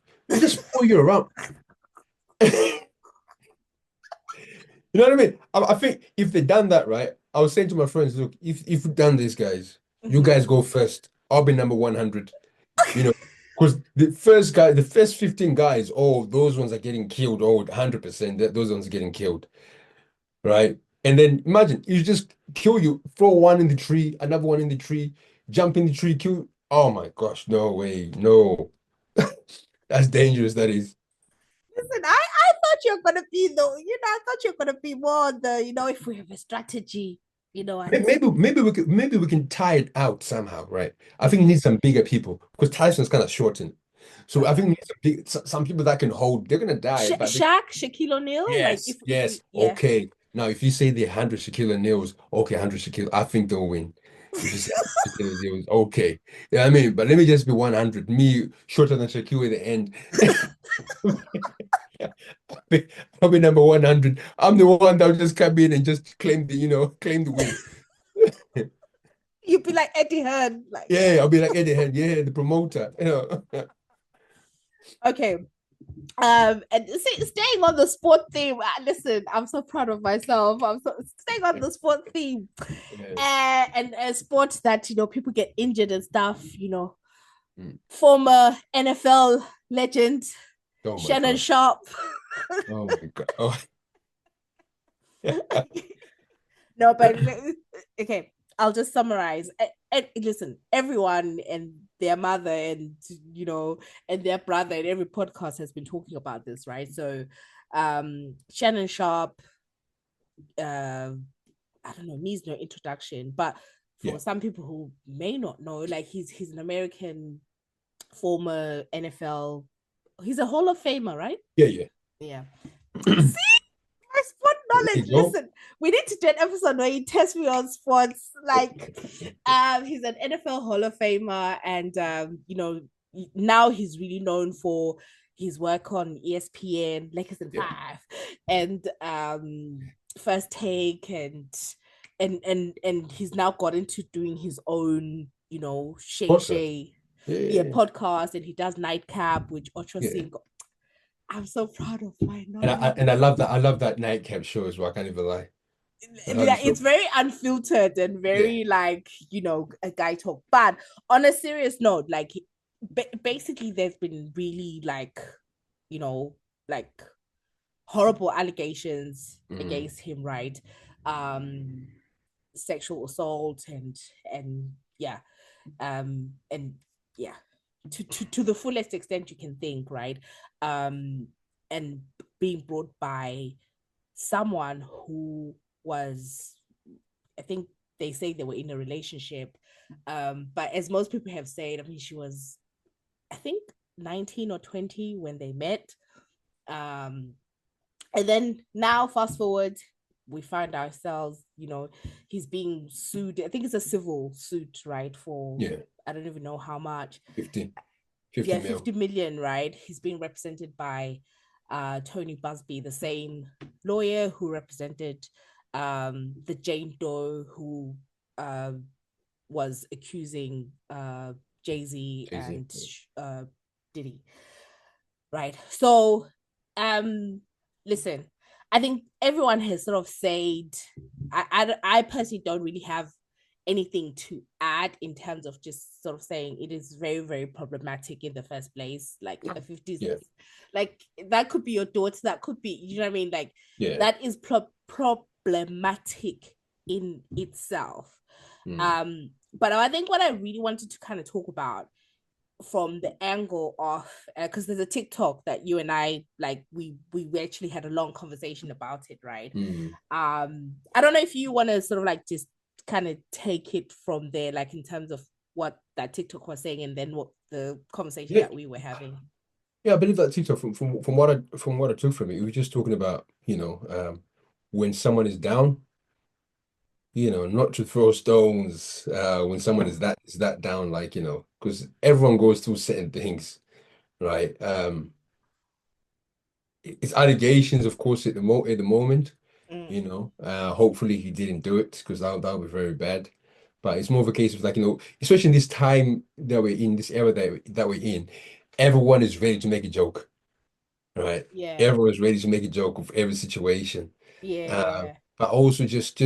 pull you around. You know what I mean? I think if they done that right, I was saying to my friends, look, if we done this, guys, you Mhm. guys go first. I'll be number 100. You know, because the first 15 guys, oh, those ones are getting killed. Oh, 100%. Those ones are getting killed, right? And then imagine you just kill you, throw one in the tree, another one in the tree, jump in the tree, kill. Oh my gosh, no way, no. That's dangerous, that is. Listen, I thought you're gonna be I thought you're gonna be more the, if we have a strategy, and Maybe we can tie it out somehow, right? I think you need some bigger people because Tyson's kind of shortened. So I think we need some people that can hold. They're gonna die, but Shaquille O'Neal, like yes, if yes, we yeah. okay. Now, if you say the 100 Shaquille O'Neals, okay, 100 Shaquille, I think they'll win. If you say 100 Shaquille O'Neals, okay. Yeah, I mean, but let me just be 100. Me shorter than Shaquille at the end. Probably number 100. I'm the one that will just come in and just claim the win. You'd be like Eddie Hearn, like Yeah, yeah. I'll be like Eddie Head, yeah, the promoter. Okay. And see, staying on the sport theme, listen, I'm so proud of myself. I'm so staying on the sport theme, Yeah. and sports that people get injured and stuff. Mm. Former NFL legend Oh my Shannon God. Sharpe. Oh my God. Oh, No, but okay, I'll just summarize. And listen, everyone and their mother and their brother in every podcast has been talking about this, right? So, Shannon Sharpe, uh, I don't know, needs no introduction, but yeah. for some people who may not know, like he's an American former NFL. He's a Hall of Famer, right? Yeah, yeah. Yeah. There My sport knowledge. you go. Listen, we need to do an episode where he tests me on sports. Like, he's an NFL Hall of Famer, and now he's really known for his work on ESPN, Lakers and Yeah. Five, and First Take, and he's now got into doing his own, Shay Podcast. Shay, yeah, Yeah. podcast, and he does Nightcap, which Ocho Yeah. Cinco. I'm so proud of my And I knowledge. love that. I love that nightcap show as well. I can't even lie. I love the Yeah, show. it's very unfiltered and Yeah. very like a guy talk. But on a serious note, like basically, there's been really you know, like horrible allegations Mm. against him, right? Um, Sexual assault and yeah, and yeah, to the fullest extent you can think, right? Um, and being brought by someone who was, I think they say they were in a relationship. But as most people have said, I mean, she was, I think, 19 or 20 when they met. Um, and then now, fast forward, we find ourselves, he's being sued. I think it's a civil suit, right? For, Yeah. I don't even know how much. 50. 50 Yeah, mil. 50 million, right? He's being represented by Tony Busby, the same lawyer who represented the Jane Doe who uh, was accusing Jay-Z Jay-Z. and Diddy, right? So, listen, I think everyone has sort of said, I personally don't really have anything to add in terms of just sort of saying it is very, very problematic in the first place. Like a 50s, Yeah, like that could be your daughter, that could be, you know what I mean? Like yeah. that is problematic in itself. Mm, But I think what I really wanted to kind of talk about from the angle of because there's a TikTok that you and I like we actually had a long conversation about it, right? mm. I don't know if you want to sort of like just kind of take it from there, like in terms of what that TikTok was saying and then what the conversation Yeah, that we were having. yeah. I believe that TikTok from what I took from it, it was just talking about, when someone is down, not to throw stones when someone is that down, like, because everyone goes through certain things, right? It's allegations, of course, at the moment, Mm. hopefully he didn't do it because that would be very bad. But it's more of a case of like, especially in this time that we're in, this era that we're in, everyone is ready to make a joke, right? Yeah, Everyone is ready to make a joke of every situation. yeah, Uh, yeah, but also just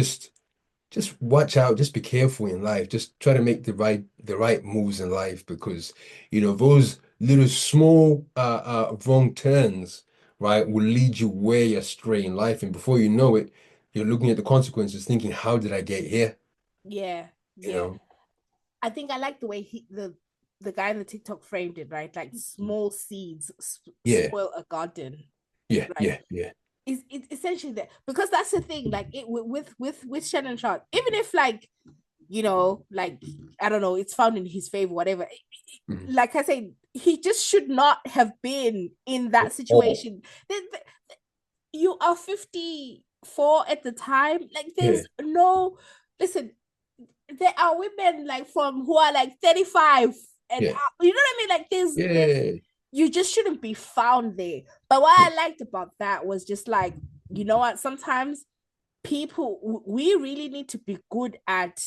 watch out, just be careful in life. Just try to make the right moves in life because those little small wrong turns, right, will lead you way astray in life. And before you know it, you're looking at the consequences, thinking, how did I get here? yeah, You yeah. know? I think I like the way the guy in the TikTok framed it, right? Like small seeds Yeah, spoil a garden, yeah, right? yeah, yeah, Is essentially that because that's the thing, like it with Shannon Sharpe, even if like like I don't know, it's found in his favor, whatever. mhm. Like I say, he just should not have been in that Oh, situation. You are 54 at the time. Like yeah, there's no listen, there are women like from who are like 35 and yeah, up, you know what I mean? Like there's yeah, you just shouldn't be found there. But what yeah, I liked about that was just like, you know what, sometimes we really need to be good at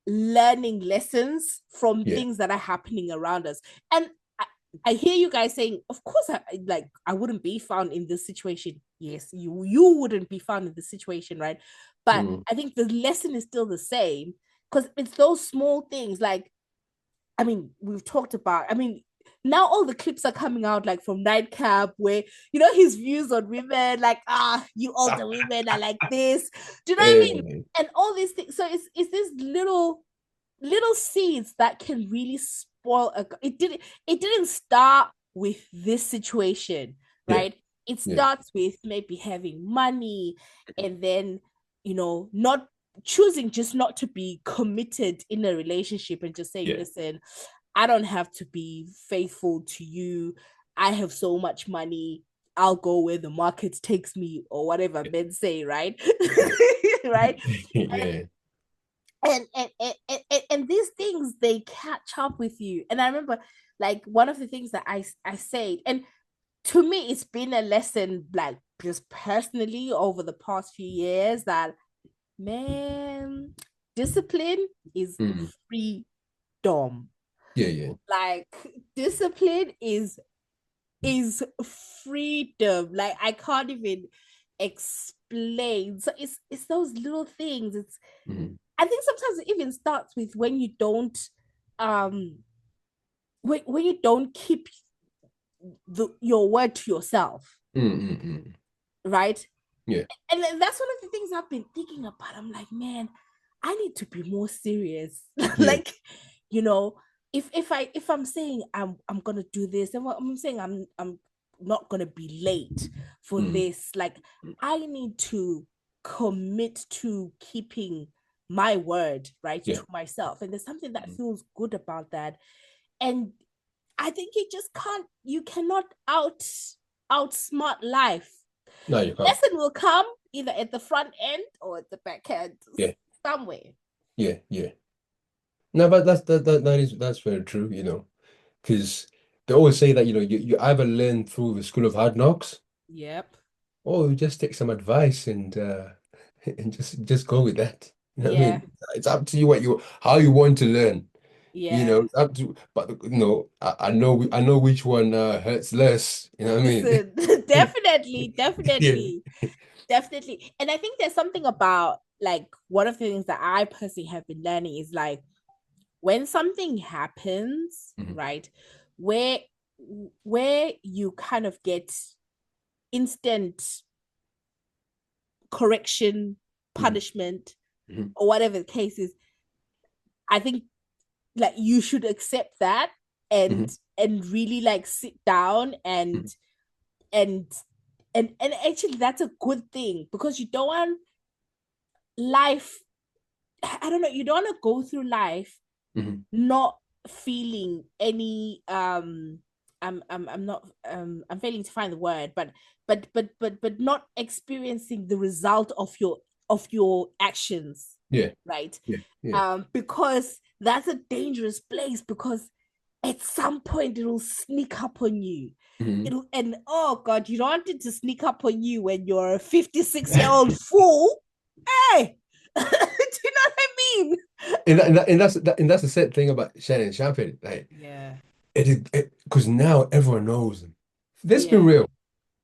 learning lessons from yeah, things that are happening around us. And I hear you guys saying, of course, I wouldn't be found in this situation. Yes, you wouldn't be found in this situation, right? But mm, I think the lesson is still the same because it's those small things. Like, I mean, we've talked about. I mean, now all the clips are coming out like from Nightcap, where his views on women, like you older women are like this. Do you know what I mean? yeah, And all these things. So it's these little seeds that can really spoil it didn't start with this situation, yeah, right? It yeah, starts with maybe having money and then not choosing just not to be committed in a relationship and just saying, yeah, listen, I don't have to be faithful to you. I have so much money. I'll go where the market takes me or whatever men say, right? Right? yeah, And these things, they catch up with you. And I remember like one of the things that I said, and to me it's been a lesson like just personally over the past few years, that man, discipline is mm, freedom. yeah, yeah, Like discipline is freedom. Like I can't even explain. So it's those little things. mm, I think sometimes it even starts with when you don't um when you don't keep your word to yourself, mm, mm, mm. right? Yeah, And that's one of the things I've been thinking about. I'm like, man, I need to be more serious. yeah, Like, you know, if I'm saying I'm gonna do this, and what I'm saying I'm not gonna be late for mm, this, like I need to commit to keeping my word, right, yeah. to myself. And there's something that Mm. feels good about that. And I think you cannot outsmart life. No, you can't. Lesson will come either at the front end or at the back end, Yeah, somewhere. yeah, yeah. No, but that's very true, because they always say that, you either learn through the school of hard knocks Yep. or you just take some advice and and just go with that. You know what I Yeah. mean? It's up to you how you want to learn. Yeah. It's up to, but I know which one hurts less. You know what I mean? Listen, definitely, Yeah. definitely, definitely. And I think there's something about like one of the things that I personally have been learning is like when something happens, Mhm, right, where where you kind of get instant correction, mhm, punishment, mhm, or whatever the case is, I think like you should accept that and mhm, really like sit down mhm, and and actually that's a good thing because you don't want life, I don't know, you don't want to go through life mhm. not feeling any I'm not I'm failing to find the word, but but not experiencing the result of your actions, Yeah, right? yeah, yeah. Because that's a dangerous place because at some point it'll sneak up on you. Mhm. It'll, and oh god, you don't want it to sneak up on you when you're a 56-year-old fool. Hey, do you know what I mean? And that's the sad thing about Shannon Sharpe. Like Yeah, it is because now everyone knows him. Let's be yeah, real.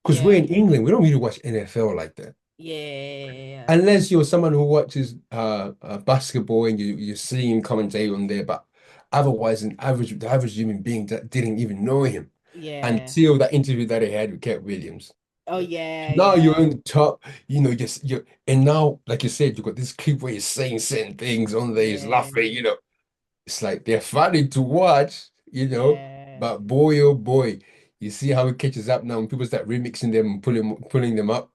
Because we're yeah, in England, we don't really watch NFL like that. yeah, Unless you're someone who watches basketball and you're seeing commentate on there, but otherwise, the average human being that didn't even know him yeah. until that interview that he had with Cat Williams. Oh yeah, Now you're yeah, on the top, just and now, like you said, you got this clip where he's saying certain things on there, he's yeah, laughing. It's like they're funny to watch, yeah. but boy, oh boy, you see how it catches up now when people start remixing them and pulling them up.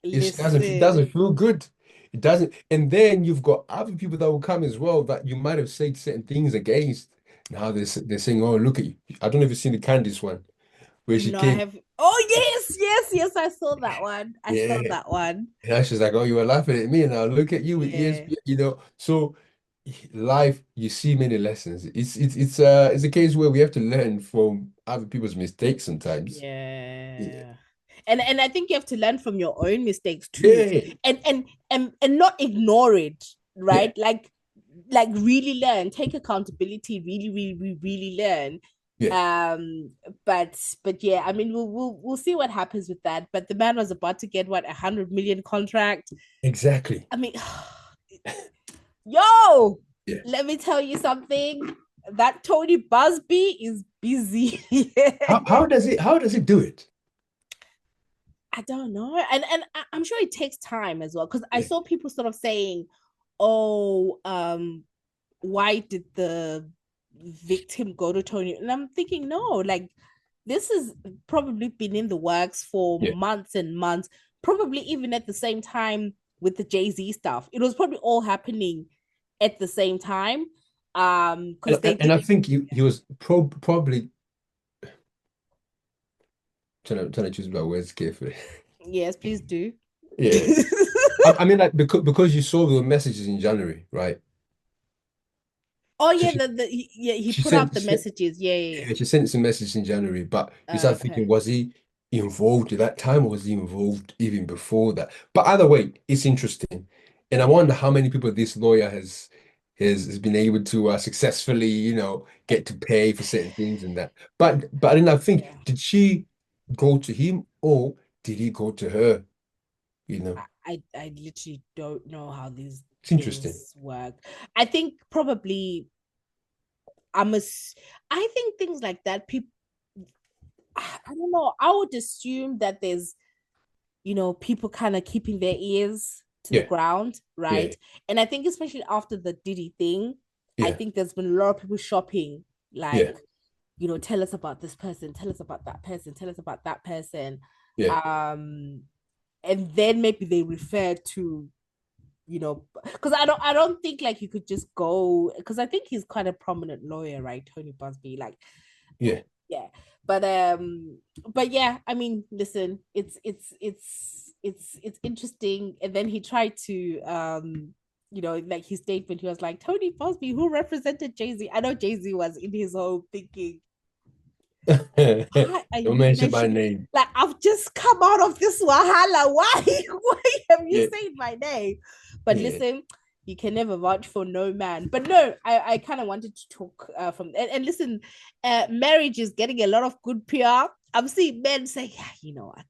It Listen, doesn't feel good. It doesn't. And then you've got other people that will come as well that you might have said certain things against. Now they're saying, "Oh, look at you." I don't know if you've seen the Candice one where she no, I came. have. Oh yes, yes, yes. I saw that one. I saw Yeah. that one. And now she's like, "Oh, you were laughing at me. Now look at you with Yeah, ESPN." So life, you see many lessons. It's a case where we have to learn from other people's mistakes sometimes. Yeah. yeah. And I think you have to learn from your own mistakes too, Yeah. and not ignore it, Yeah. right? Like really learn, take accountability, really, really, really, really learn. Yeah. Um, but yeah, I mean, we'll see what happens with that. But the man was about to get what 100 million contract. Exactly. I mean, yo, Yeah. let me tell you something. That Tony Busby is busy. How does it do it? I don't know, and I'm sure it takes time as well because I Yeah. saw people sort of saying, "Oh, why did the victim go to Tony?" And I'm thinking, no, like this has probably been in the works for Yeah. months and months, probably even at the same time with the Jay-Z stuff. It was probably all happening at the same time. Because they And did. I think he was probably trying to choose my words carefully. Yes, please do. Yeah. I mean, like because you saw the messages in January, right? Oh So yeah, yeah, he she put out sent, the messages. Yeah, yeah, yeah, she sent some messages in January, but you yeah. start thinking, Okay. was he involved at that time or was he involved even before that? But either way, it's interesting. And I wonder how many people this lawyer has been able to successfully, get to pay for certain things and that. But then I think, Yeah. did she go to him or did he go to her? You know, I literally don't know how these it's interesting. things work. I think probably I'm a. I think things like that. People, I don't know. I would assume that there's people kind of keeping their ears to the Yeah, ground, yeah, right? And I think especially after the Diddy thing, I yeah, think there's been a lot of people shopping, yeah, like tell us about this person, tell us about that person, tell us about that person. yeah, Um, and then maybe they refer to because I don't think like you could just go because I think he's quite a prominent lawyer, right? Tony Busby, like yeah. yeah. But yeah, I mean, listen, it's interesting. And then he tried to like his statement, he was like, Tony Busby, who represented Jay-Z. I know Jay-Z was in his home thinking, why are Don't you mention my mentioning, name. like I've just come out of this wahala. Why why have you Yeah, said my name? But yeah. listen, you can never vouch for no man. But no, I kind of wanted to talk from and listen, marriage is getting a lot of good PR. I'm seeing men say, yeah, you know what?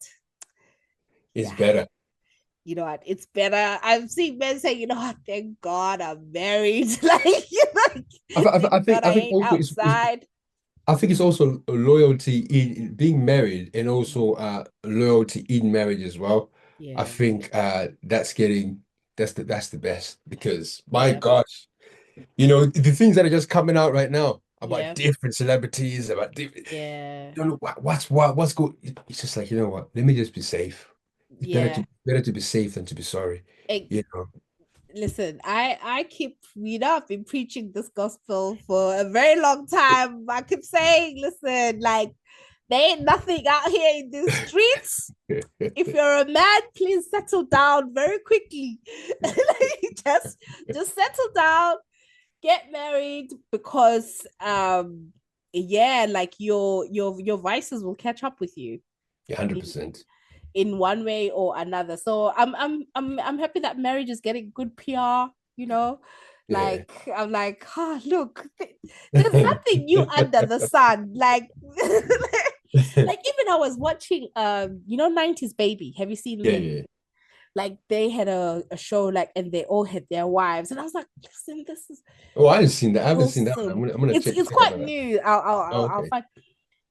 It's Yeah, better. you know what, it's better. I've seen men say, you know what, thank God I'm married. Like, I thank God think I I think ain't also it's outside. I think it's also a loyalty in being married and also loyalty in marriage as well. I Yeah, think that's the best because my yeah, gosh, the things that are just coming out right now about yeah, different celebrities, about different, yeah, don't know what's going. It's just like, you know what? Let me just be safe. It's yeah. better to be safe than to be sorry. Ex- You know. Listen, I keep, I've been preaching this gospel for a very long time. I keep saying, listen, like, there ain't nothing out here in the streets. If you're a man, please settle down very quickly. Like, just settle down, get married, because yeah, like your vices will catch up with you Yeah, in, 100%. in one way or another. So I'm happy that marriage is getting good PR, you know. Yeah. Like, I'm like, oh, look, there's nothing new under the sun. Like, like even I was watching 90s Baby. Have you seen Yeah, them? yeah. Like, they had a show, like, and they all had their wives, and I was like, listen, this is Oh, I haven't seen that. I haven't seen that one. wholesome. I'm gonna It's check out quite that. new. Oh, I'll okay. find.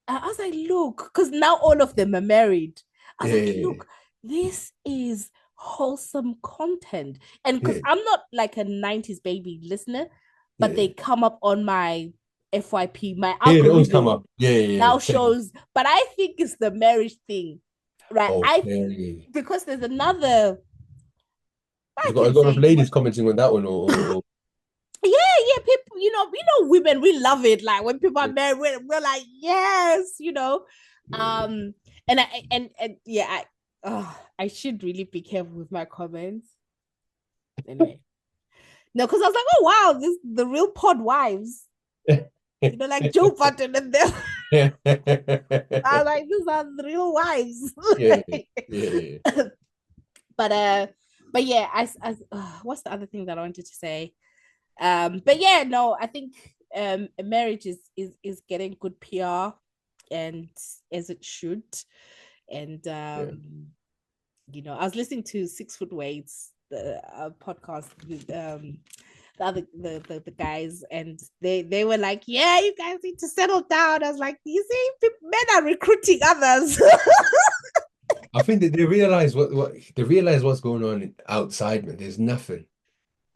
I was like, look, because now all of them are married. I was Yeah, like, yeah, look, this is wholesome content. And because yeah, I'm not like a 90s Baby listener, but yeah. they come up on my FYP, my Yeah, they always come algorithm up. Yeah, yeah, yeah. now Same. shows, but I think it's the marriage thing, right? Okay. Because there's another, I You've got a can lot of say, ladies commenting on that one, or yeah, people, women, we love it. Like, when people are yeah, married, we're like, yes, you know. yeah. Um, and and yeah, I should really be careful with my comments. Anyway, no, because I was like, oh wow, this the real pod wives, like Joe Button and them. Yeah, I was like, these are the real wives. yeah, yeah. but but yeah, what's the other thing that I wanted to say? But yeah, no, I think marriage is getting good PR, and as it should. And Yeah. I was listening to 6 Foot Weights, the podcast with the other the guys, and they were like, yeah, you guys need to settle down. I was like, you see, men are recruiting others. I think that they realize they realize what's going on outside, man. There's nothing.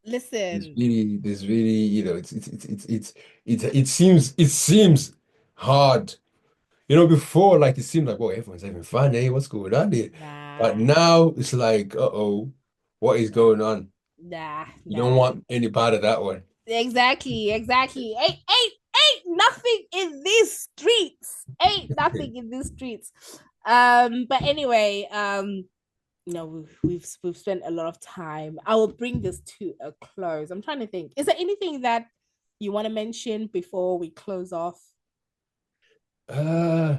Listen, There's really, it seems hard. Before, like, it seemed like, well, everyone's having fun. Hey, what's going on here? But nah, now it's like, uh-oh, what is going on? nah, You don't nah. want any part of that one. Exactly, exactly. Ain't nothing in these streets. Ain't nothing in these streets. But anyway, we've spent a lot of time. I will bring this to a close. I'm trying to think. Is there anything that you want to mention before we close off? Uh,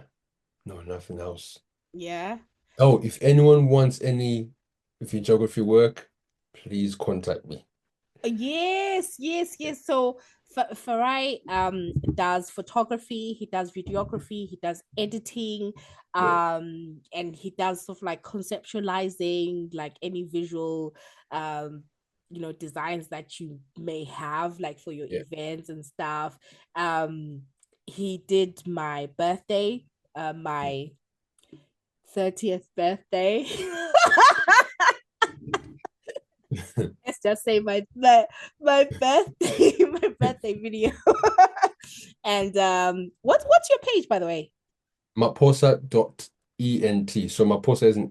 no, nothing else. Yeah. Oh, if anyone wants any geography work, please contact me. Yes, yes, yes. So Farai does photography, he does videography, he does editing, Yeah, and he does sort of like conceptualizing like any visual designs that you may have, like, for your yeah. events and stuff. He did my birthday, my 30th birthday. Let's just say my birthday my birthday video. And what's your page, by the way? Maposa.ent. So Maposa is an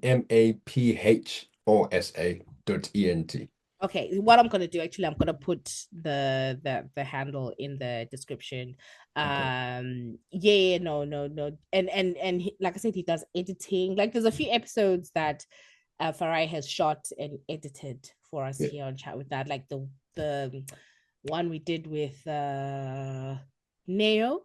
Maphosa.ent. Okay, what I'm gonna do, actually, I'm gonna put the handle in the description. Okay. Yeah, no, no, no. And like I said, he does editing. Like, there's a few episodes that Farai has shot and edited for us Yeah. here on Chat with That, like the one we did with Neo.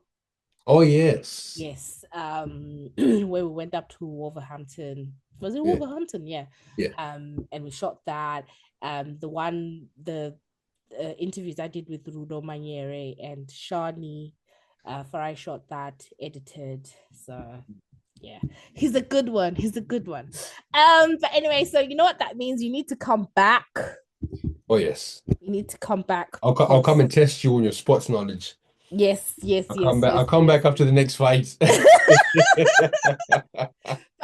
Oh, yes. Yes, where we went up to Wolverhampton. Was it Yeah. Wolverhampton? Yeah. Yeah. And we shot that. The interviews I did with Rudo Maniere and Shani, Farai shot that, edited. So Yeah, he's a good one. He's a good one. But anyway, so you know what that means? You need to come back. Oh yes. You need to come back I'll come because and test you on your sports knowledge. yes, yes, I'll come yes, back. yes, I'll come yes. back after the next fight.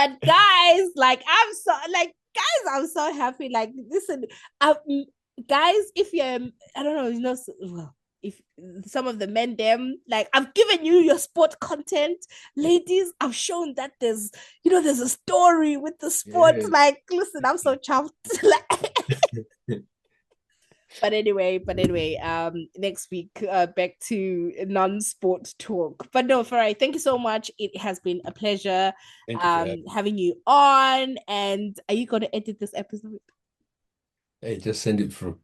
But guys, like I'm so happy. Like, listen, um, guys, if you're, I don't know, well, if some of the men them like I've given you your sport content, ladies, I've shown that there's a story with the sport. Yeah. Like, listen, I'm so chuffed. Like, but anyway, next week, back to non-sport talk. But no, Farai, thank you so much. It has been a pleasure Thank you for having me. having you on. And are you going to edit this episode? Hey, just send it through.